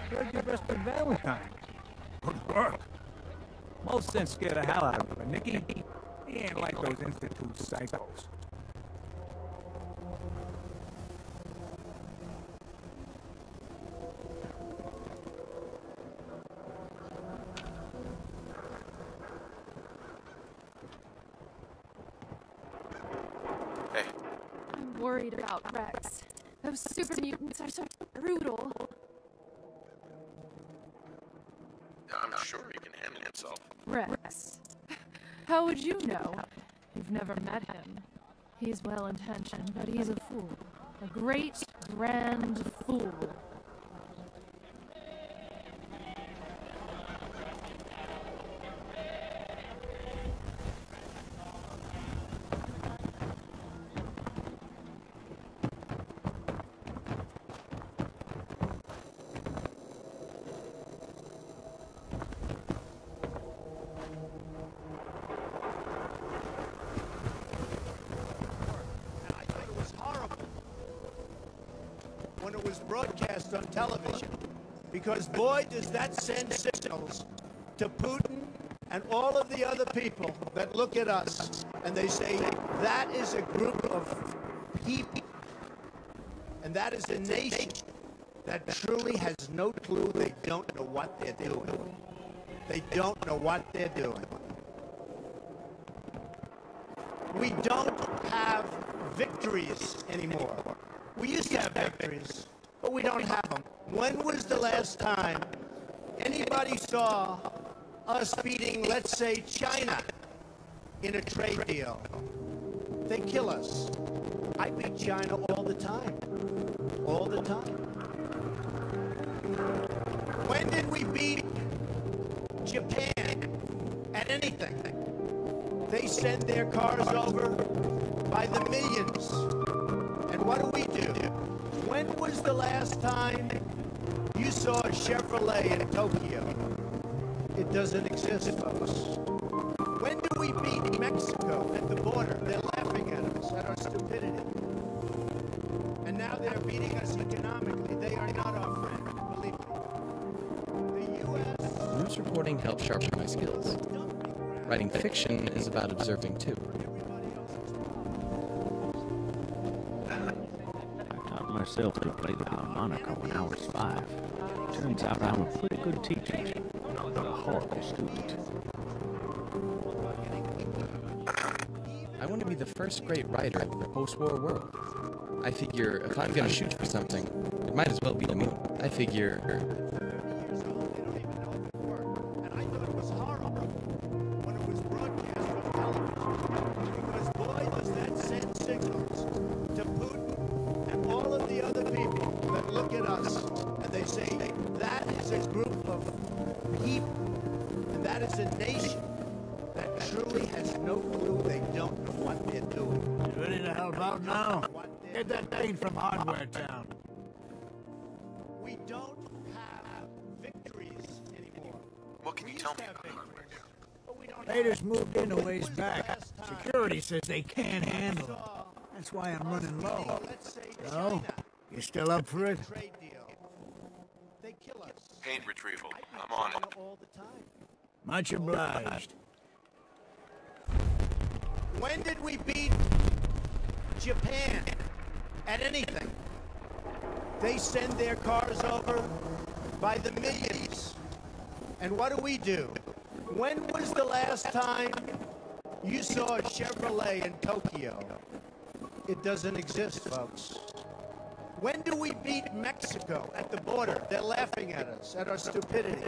Heard your best friend Valentine. Good work. Most sense scared the hell out of him, but Nicky, he ain't like those Institute psychos. Hey. I'm worried about Rex. Those super mutants are so brutal. I'm sure he can handle himself. Rex. How would you know? You've never met him. He's well-intentioned, but he's a fool. A great, grand fool. When it was broadcast on television, because boy does that send signals to Putin and all of the other people that look at us and they say that is a group of people and that is a nation that truly has no clue. They don't know what they're doing. They don't know what they're doing. We don't have victories anymore. We used to have victories, but we don't have them. When was the last time anybody saw us beating, let's say, China in a trade deal? They kill us. I beat China all the time. All the time. When did we beat Japan at anything? They send their cars over by the millions. And what do? When was the last time you saw a Chevrolet in Tokyo? It doesn't exist, folks. When do we beat Mexico at the border? They're laughing at us, at our stupidity. And now they're beating us economically. They are not our friend, believe me. The U.S. News reporting helps sharpen my skills. Writing fiction is about observing too. Myself to play the harmonica when I was 5. Turns out I'm a pretty good teacher, but a horrible student. I want to be the first great writer of the post-war world. I figure if I'm gonna shoot for something, it might as well be the moon. I figure... Get that thing from Hardware Town. We don't have victories anymore. What can you tell me about Hardware Town? They just moved in a ways back. Security says they can't handle it. That's why I'm running low. So, you still up for it? Paint retrieval. I'm on it. Much obliged. When did we beat Japan at anything? They send their cars over by the millions. And what do? When was the last time you saw a Chevrolet in Tokyo? It doesn't exist, folks. When do we beat Mexico at the border? They're laughing at us, at our stupidity.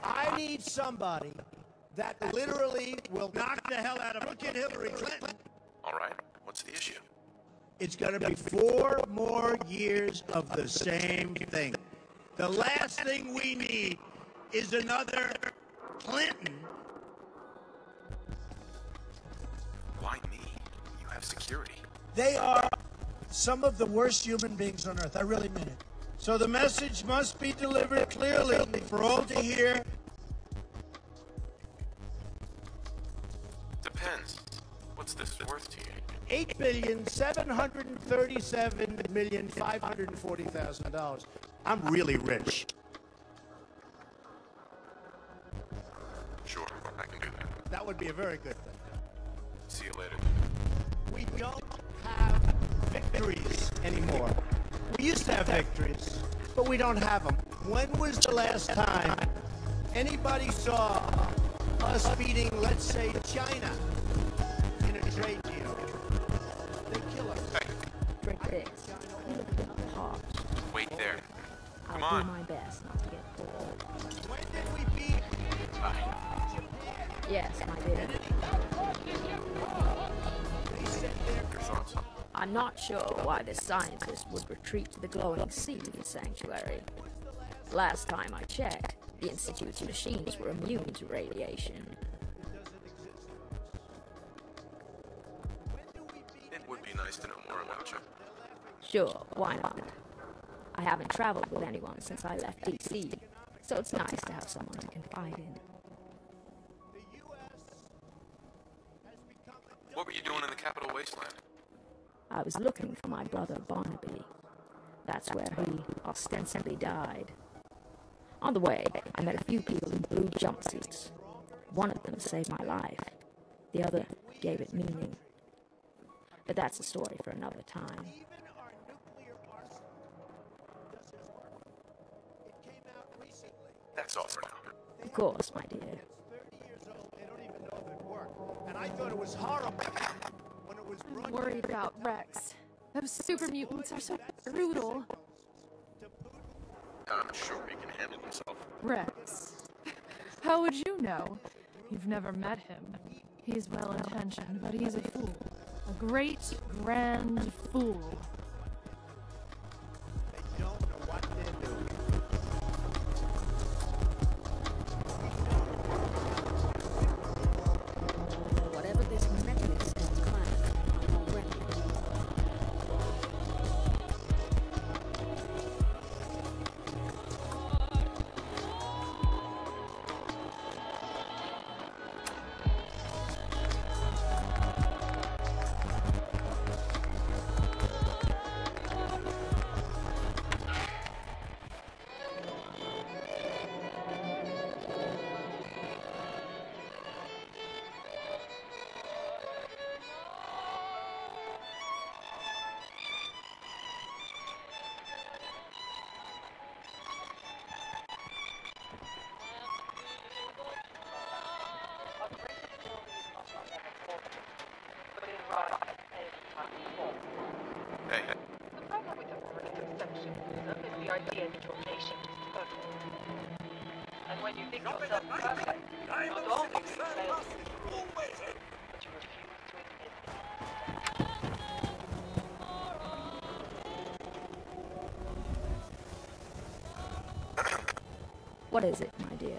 I need somebody that literally will knock the hell out of frickin' Hillary Clinton. All right. What's the issue? It's going to be 4 more years of the same thing. The last thing we need is another Clinton. Why me? You have security. They are some of the worst human beings on earth. I really mean it. So the message must be delivered clearly for all to hear. Depends. What's this worth to you? $8,737,540,000. I'm really rich. Sure, I can do that. That would be a very good thing. See you later. We don't have victories anymore. We used to have victories, but we don't have them. When was the last time anybody saw us beating, let's say, China in a trade deal? They kill us. Hey, Drink this. Hot. wait there. Come I'll on. do my best not to get bored. When did we beat Yes, my dear. Your thoughts? I'm not sure why the scientists would retreat to the glowing seed sanctuary. Last time I checked, the Institute's machines were immune to radiation. It would be nice to know more about you. Sure, why not? I haven't traveled with anyone since I left DC, so it's nice to have someone to confide in. What were you doing in the Capital Wasteland? I was looking for my brother Barnaby. That's where he ostensibly died. On the way, I met a few people in blue jumpsuits. One of them saved my life. The other gave it meaning. But that's a story for another time. That's all for now. Of course, my dear. 30 years old, they don't even know if it worked. And I thought it was horrible when it was I'm worried about Rex. Those super mutants are so brutal. I'm sure he can handle himself. Rex. How would you know? You've never met him. He's well-intentioned, but he's a fool. A great, grand fool. They don't know what they're doing. Whatever this mechanism is planned, I'm already. Hey, The problem with the perfectionism is the idea that your patient is perfect. And when you think yourself perfect, not only do you fail, but you refuse to admit it. What is it, my dear?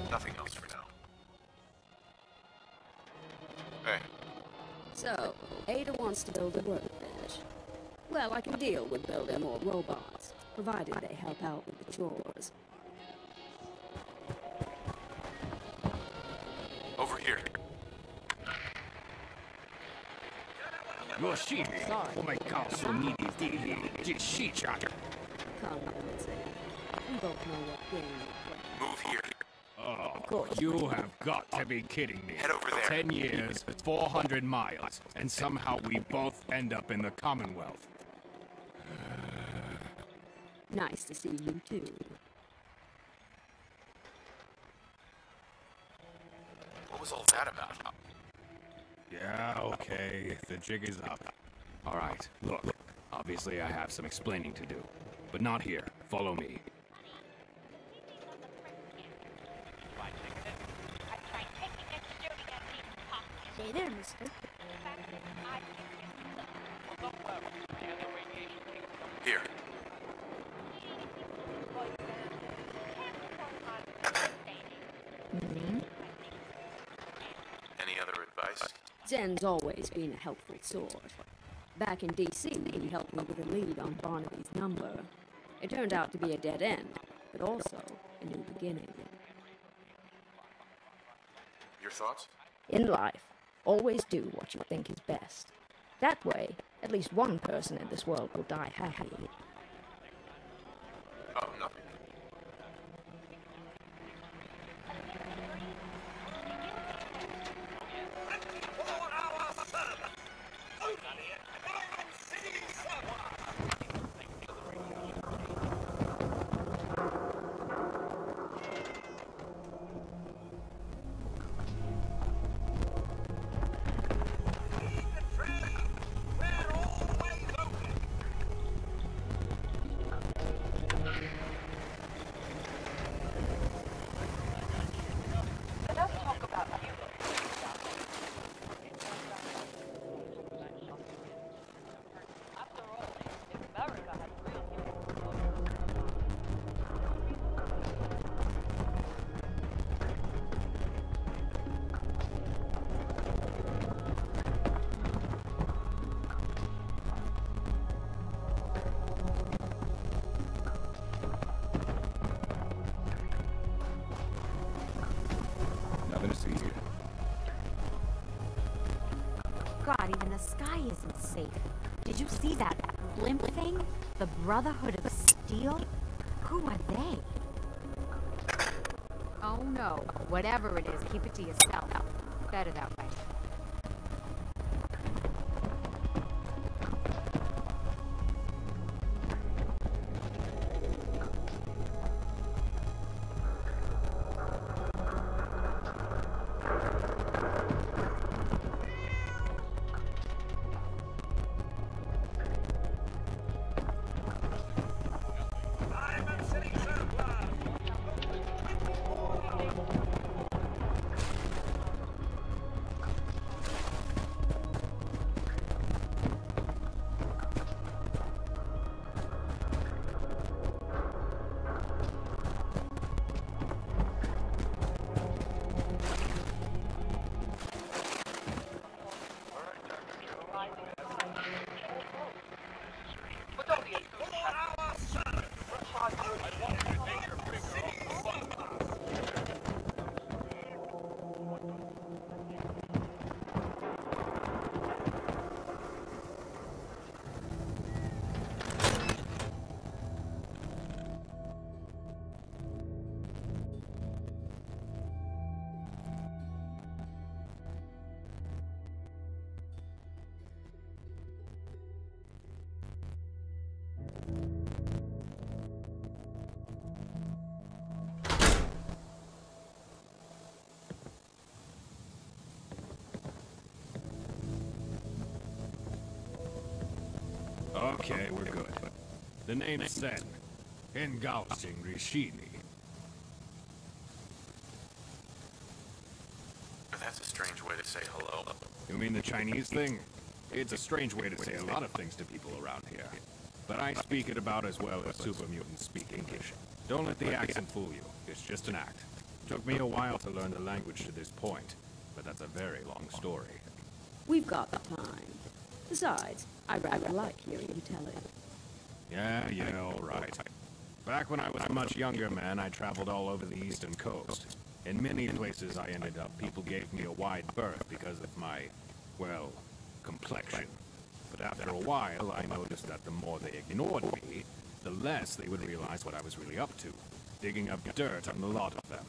nothing else for now. Hey, So, Ada wants to build a workbench. Well, I can deal with building more robots, provided they help out with the chores. over here. Your sheep will make council meetings just shit out. Calm down, Sam. We both know what game we're Move here. Oh, you have got to be kidding me. Head over there. 10 years, 400 miles, and somehow we both end up in the Commonwealth. playing. Nice to see you, too. What was all that about? Yeah, okay, the jig is up. All right, look, obviously I have some explaining to do, but not here. Follow me. Hey there, mister. Here. Any other advice? Zen's always been a helpful sort. Back in D.C., he helped me with a lead on Barnaby's number. It turned out to be a dead end, but also a new beginning. Your thoughts? In life, Always do what you think is best. That way, at least one person in this world will die happy. Oh, nothing. Enough talk about you. After all, if America had real Nothing to see here. God, even the sky isn't safe. Did you see that blimp thing? The Brotherhood of Steel? Who are they? Oh no. Whatever it is, keep it to yourself. Better that way. But don't be a goose. Okay, we're good. The name's Sen. Engausing Rishini. That's a strange way to say hello. You mean the Chinese thing? It's a strange way to say a lot of things to people around here. But I speak it about as well as super mutants speak English. Don't let the accent fool you. It's just an act. Took me a while to learn the language to this point, but that's a very long story. We've got the time. Besides, I rather like hearing you tell it. Yeah, all right. Back when I was a much younger man, I traveled all over the eastern coast. In many places I ended up, people gave me a wide berth because of my, well, complexion. But after a while, I noticed that the more they ignored me, the less they would realize what I was really up to, digging up dirt on a lot of them.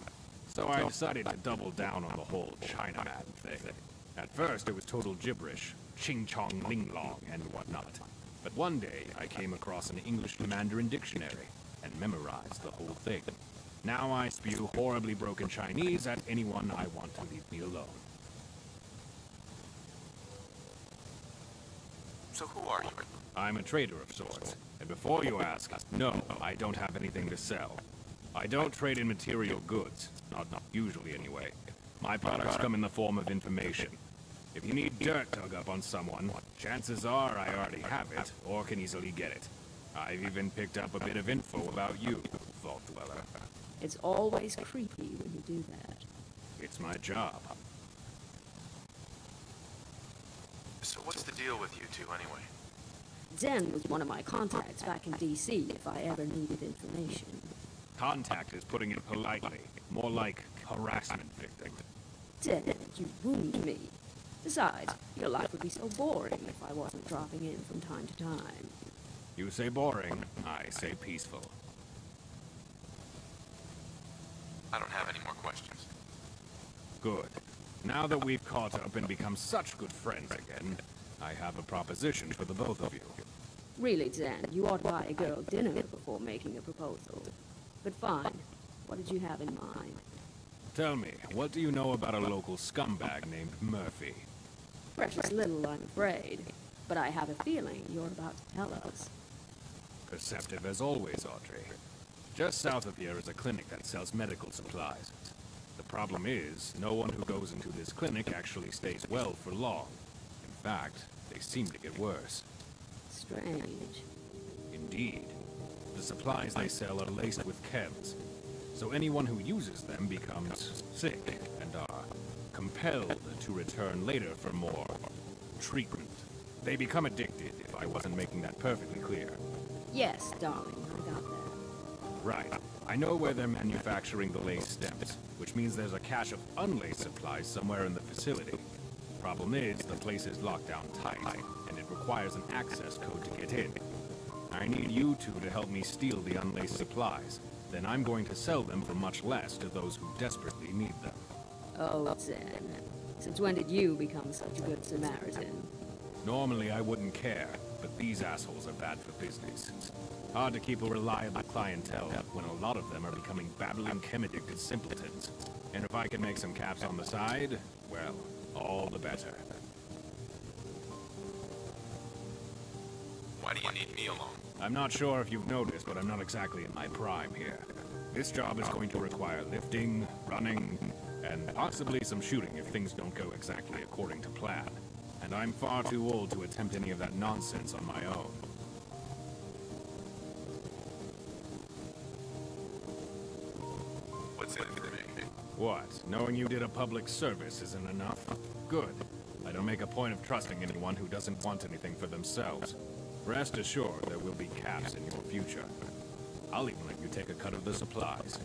So I decided to double down on the whole Chinaman thing. At first, it was total gibberish, ching chong ling long and whatnot. But one day, I came across an English Mandarin dictionary and memorized the whole thing. Now I spew horribly broken Chinese at anyone I want to leave me alone. So who are you? I'm a trader of sorts. And before you ask, no, I don't have anything to sell. I don't trade in material goods. Not usually, anyway. My products come in the form of information. If you need dirt dug up on someone, chances are I already have it, or can easily get it. I've even picked up a bit of info about you, Vault Dweller. It's always creepy when you do that. It's my job. So what's the deal with you two, anyway? Zen was one of my contacts back in D.C. if I ever needed information. Contact is putting it politely. More like harassment victim. Zen, you wound me. Besides, your life would be so boring if I wasn't dropping in from time to time. You say boring, I say peaceful. I don't have any more questions. Good. Now that we've caught up and become such good friends again, I have a proposition for the both of you. Really, Zen, you ought to buy a girl dinner before making a proposal. But fine. What did you have in mind? Tell me, what do you know about a local scumbag named Murphy? Precious little, I'm afraid. But I have a feeling you're about to tell us. Perceptive as always, Audrey. Just south of here is a clinic that sells medical supplies. The problem is, no one who goes into this clinic actually stays well for long. In fact, they seem to get worse. Strange. Indeed. The supplies they sell are laced with chems, so anyone who uses them becomes sick and are compelled to return later for more treatment. They become addicted, if I wasn't making that perfectly clear. Yes, darling, I got that. Right. I know where they're manufacturing the lace stems, which means there's a cache of unlaced supplies somewhere in the facility. Problem is, the place is locked down tight, and it requires an access code to get in. I need you two to help me steal the unlaced supplies. Then I'm going to sell them for much less to those who desperately need them. Oh, Zen. Since when did you become such a good Samaritan? Normally I wouldn't care, but these assholes are bad for business. Hard to keep a reliable clientele when a lot of them are becoming babbling chem-addicted simpletons. And if I can make some caps on the side, well, all the better. Why do you need me along? I'm not sure if you've noticed, but I'm not exactly in my prime here. This job is going to require lifting, running, and possibly some shooting if things don't go exactly according to plan. And I'm far too old to attempt any of that nonsense on my own. What's in it for me? What? Knowing you did a public service isn't enough? Good. I don't make a point of trusting anyone who doesn't want anything for themselves. Rest assured there will be caps in your future. I'll even let you take a cut of the supplies.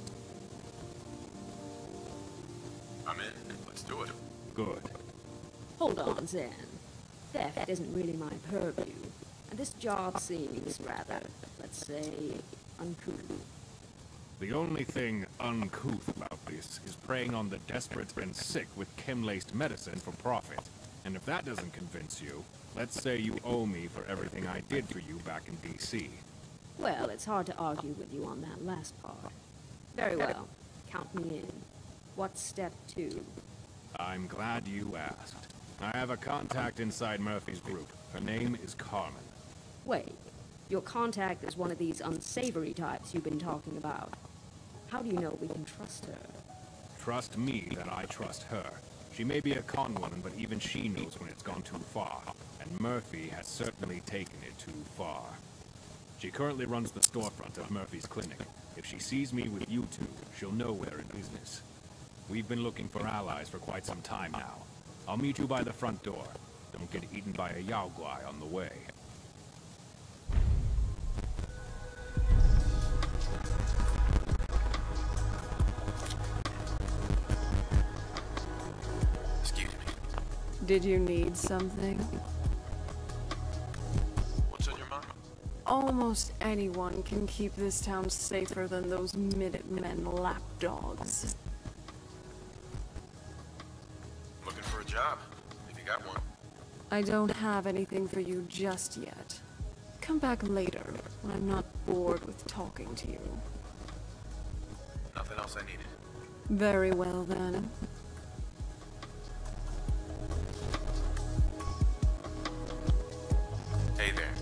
I'm in. Let's do it. Good. Hold on, Zen. Theft isn't really my purview, and this job seems rather, let's say, uncouth. The only thing uncouth about this is preying on the desperate and sick with chem-laced medicine for profit. And if that doesn't convince you, let's say you owe me for everything I did for you back in D.C. Well, it's hard to argue with you on that last part. Very well. Count me in. What's step 2? I'm glad you asked. I have a contact inside Murphy's group. Her name is Carmen. Wait. Your contact is one of these unsavory types you've been talking about. How do you know we can trust her? Trust me that I trust her. She may be a con woman, but even she knows when it's gone too far. And Murphy has certainly taken it too far. She currently runs the storefront of Murphy's clinic. If she sees me with you two, she'll know we're in business. We've been looking for allies for quite some time now. I'll meet you by the front door. Don't get eaten by a Yao Guai on the way. Excuse me. Did you need something? What's on your mind? Almost anyone can keep this town safer than those Minutemen lapdogs. Looking for a job? If you got one. I don't have anything for you just yet. Come back later, when I'm not bored with talking to you. Nothing else I needed. Very well, then. Hey there.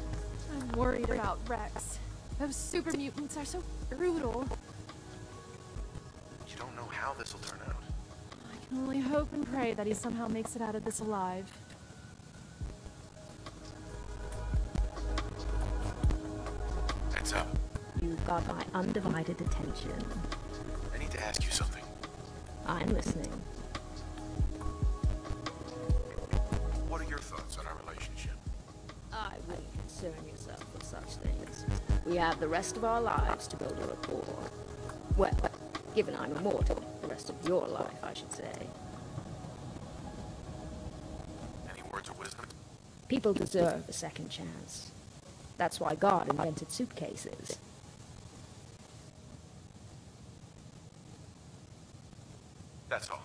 I'm worried about Rex. Those super mutants are so brutal. You don't know how this will turn out. I can only hope and pray that he somehow makes it out of this alive. Heads up. You've got my undivided attention. I need to ask you something. I'm listening. What are your thoughts on our relationship? I wouldn't concern yourself with such things. We have the rest of our lives to build a rapport. Well, given I'm immortal, the rest of your life, I should say. People deserve a second chance. That's why God invented suitcases. That's all.